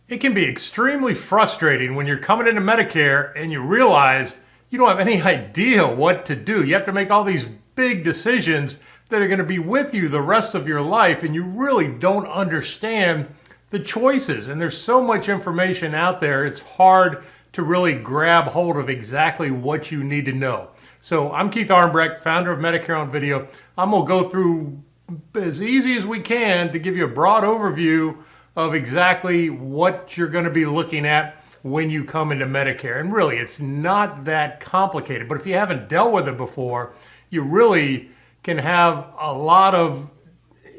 It can be extremely frustrating when you're coming into Medicare and you realize you don't have any idea what to do. You have to make all these big decisions that are going to be with you the rest of your life, and you really don't understand the choices. And there's so much information out there, it's hard to really grab hold of exactly what you need to know. So I'm Keith Armbrecht, founder of Medicare on Video. I'm going to go through as easy as we can to give you a broad overview of exactly what you're going to be looking at when you come into Medicare. And really, it's not that complicated, but if you haven't dealt with it before, you really can have a lot of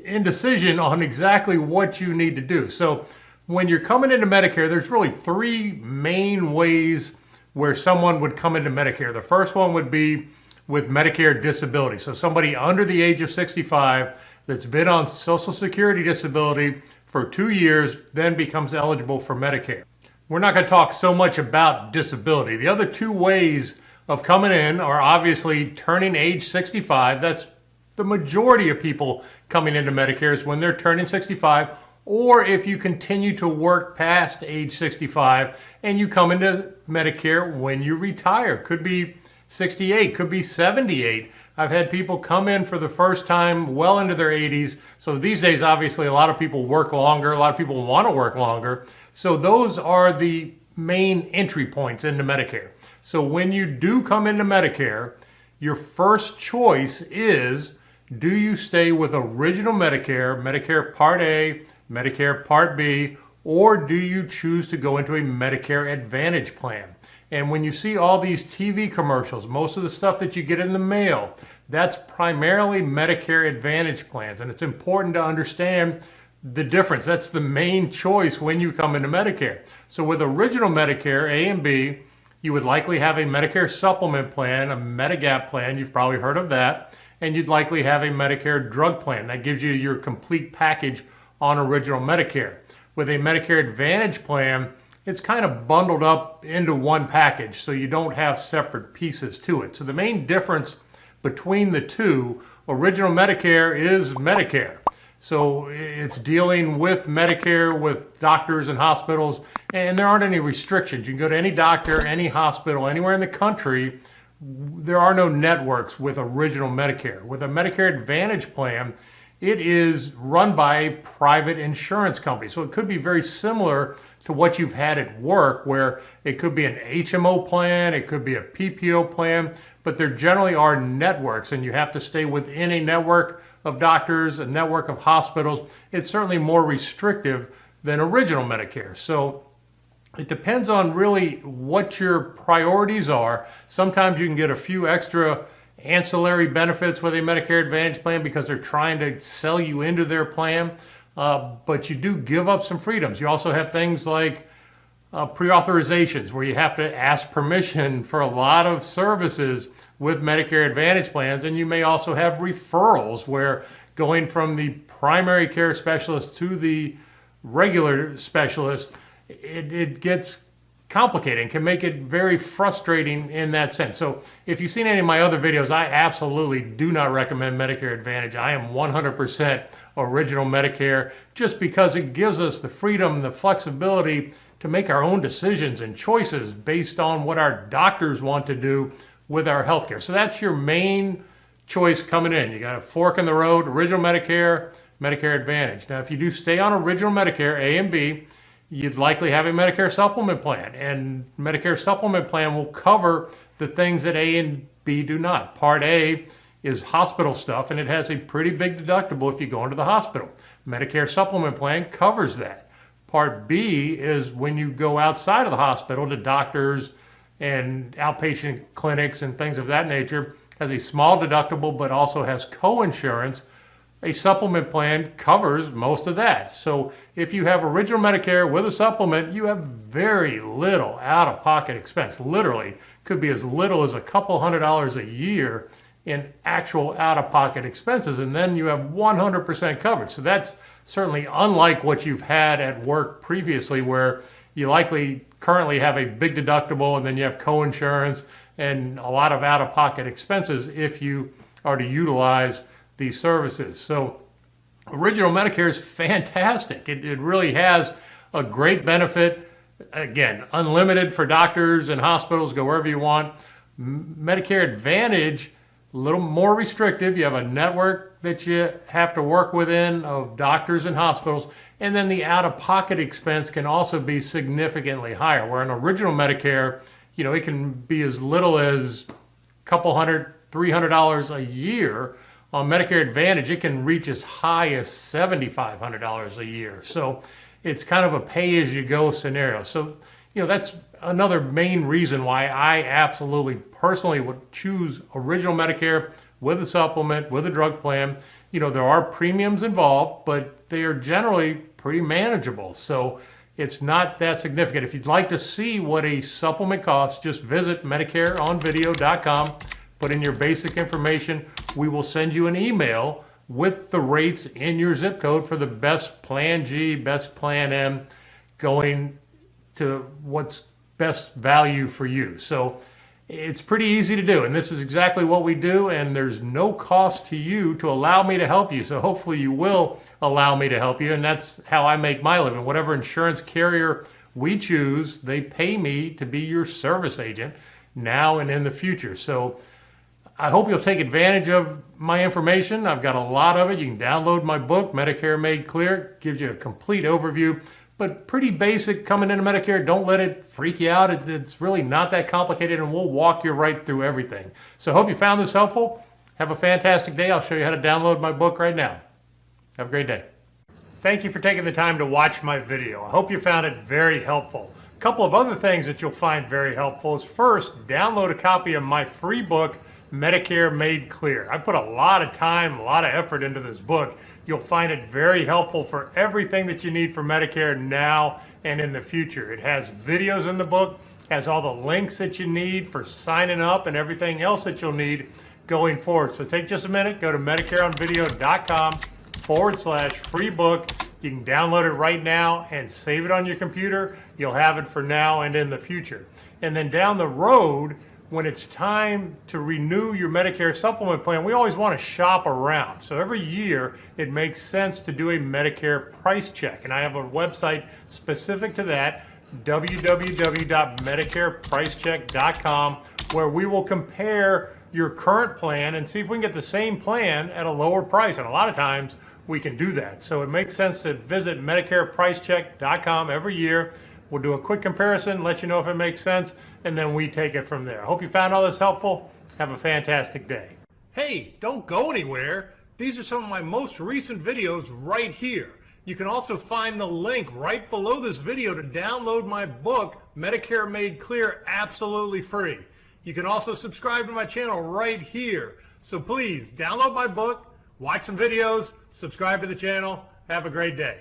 indecision on exactly what you need to do. So when you're coming into Medicare, there's really three main ways where someone would come into Medicare. The first one would be with Medicare disability. So somebody under the age of 65 that's been on Social Security disability for 2 years then becomes eligible for Medicare. We're not going to talk so much about disability. The other two ways of coming in are obviously turning age 65. That's the majority of people coming into Medicare is when they're turning 65, or if you continue to work past age 65 and you come into Medicare when you retire. Could be 68, could be 78. I've had people come in for the first time well into their 80s. So these days, obviously, a lot of people work longer. A lot of people want to work longer. So those are the main entry points into Medicare. So when you do come into Medicare, your first choice is, do you stay with original Medicare, Medicare Part A, Medicare Part B, or do you choose to go into a Medicare Advantage plan? And when you see all these TV commercials, most of the stuff that you get in the mail, that's primarily Medicare Advantage plans. And it's important to understand the difference. That's the main choice when you come into Medicare. So with original Medicare, A and B, you would likely have a Medicare supplement plan, a Medigap plan, you've probably heard of that, and you'd likely have a Medicare drug plan. That gives you your complete package on original Medicare. With a Medicare Advantage plan, it's kind of bundled up into one package, so you don't have separate pieces to it. So the main difference between the two, original Medicare is Medicare. So it's dealing with Medicare, with doctors and hospitals, and there aren't any restrictions. You can go to any doctor, any hospital, anywhere in the country. There are no networks with original Medicare. With a Medicare Advantage plan, it is run by a private insurance company. So it could be very similar to what you've had at work, where it could be an HMO plan, it could be a PPO plan, but there generally are networks, and you have to stay within a network of doctors, a network of hospitals. It's certainly more restrictive than original Medicare. So it depends on really what your priorities are. Sometimes you can get a few extra ancillary benefits with a Medicare Advantage plan because they're trying to sell you into their plan. But you do give up some freedoms. You also have things like pre-authorizations, where you have to ask permission for a lot of services with Medicare Advantage plans. And you may also have referrals, where going from the primary care specialist to the regular specialist, it gets complicated and can make it very frustrating in that sense. So if you've seen any of my other videos, I absolutely do not recommend Medicare Advantage. I am 100% original Medicare, just because it gives us the freedom and the flexibility to make our own decisions and choices based on what our doctors want to do with our healthcare. So that's your main choice coming in. You got a fork in the road, original Medicare, Medicare Advantage. Now, if you do stay on original Medicare, A and B, you'd likely have a Medicare supplement plan, and Medicare supplement plan will cover the things that A and B do not. Part A is hospital stuff, and it has a pretty big deductible if you go into the hospital. Medicare supplement plan covers that. Part B is when you go outside of the hospital to doctors and outpatient clinics and things of that nature, has a small deductible but also has co-insurance. A supplement plan covers most of that. So if you have original Medicare with a supplement, you have very little out-of-pocket expense. Literally, could be as little as a couple $100s a year in actual out-of-pocket expenses, and then you have 100% coverage. So that's certainly unlike what you've had at work previously, where you likely currently have a big deductible and then you have co-insurance and a lot of out-of-pocket expenses if you are to utilize these services. So original Medicare is fantastic. It really has a great benefit. Again, unlimited for doctors and hospitals, go wherever you want. Medicare Advantage, a little more restrictive. You have a network that you have to work within of doctors and hospitals, and then the out-of-pocket expense can also be significantly higher. Where in original Medicare, it can be as little as a couple $100, $300 a year. On Medicare Advantage, it can reach as high as $7,500 a year. So it's kind of a pay-as-you-go scenario. So, that's another main reason why I absolutely personally would choose original Medicare with a supplement, with a drug plan. There are premiums involved, but they are generally pretty manageable. So it's not that significant. If you'd like to see what a supplement costs, just visit MedicareOnVideo.com, put in your basic information. We will send you an email with the rates in your zip code for the best Plan G, best Plan M, going to what's best value for you. So it's pretty easy to do, and this is exactly what we do, and there's no cost to you to allow me to help you. So hopefully you will allow me to help you, and that's how I make my living. Whatever insurance carrier we choose, they pay me to be your service agent now and in the future. So I hope you'll take advantage of my information. I've got a lot of it. You can download my book, Medicare Made Clear. It gives you a complete overview, but pretty basic coming into Medicare. Don't let it freak you out. It's really not that complicated, and we'll walk you right through everything. So I hope you found this helpful. Have a fantastic day. I'll show you how to download my book right now. Have a great day. Thank you for taking the time to watch my video. I hope you found it very helpful. A couple of other things that you'll find very helpful is, first, download a copy of my free book, Medicare Made Clear. I put a lot of time, a lot of effort into this book. You'll find it very helpful for everything that you need for Medicare now and in the future. It has videos in the book, has all the links that you need for signing up and everything else that you'll need going forward. So take just a minute, go to MedicareOnVideo.com/free book. You can download it right now and save it on your computer. You'll have it for now and in the future. And then down the road, when it's time to renew your Medicare supplement plan, we always want to shop around. So every year, it makes sense to do a Medicare price check. And I have a website specific to that, www.medicarepricecheck.com, where we will compare your current plan and see if we can get the same plan at a lower price. And a lot of times, we can do that. So it makes sense to visit medicarepricecheck.com every year. We'll do a quick comparison, let you know if it makes sense, and then we take it from there. I hope you found all this helpful. Have a fantastic day. Hey, don't go anywhere. These are some of my most recent videos right here. You can also find the link right below this video to download my book, Medicare Made Clear, absolutely free. You can also subscribe to my channel right here. So please, download my book, watch some videos, subscribe to the channel. Have a great day.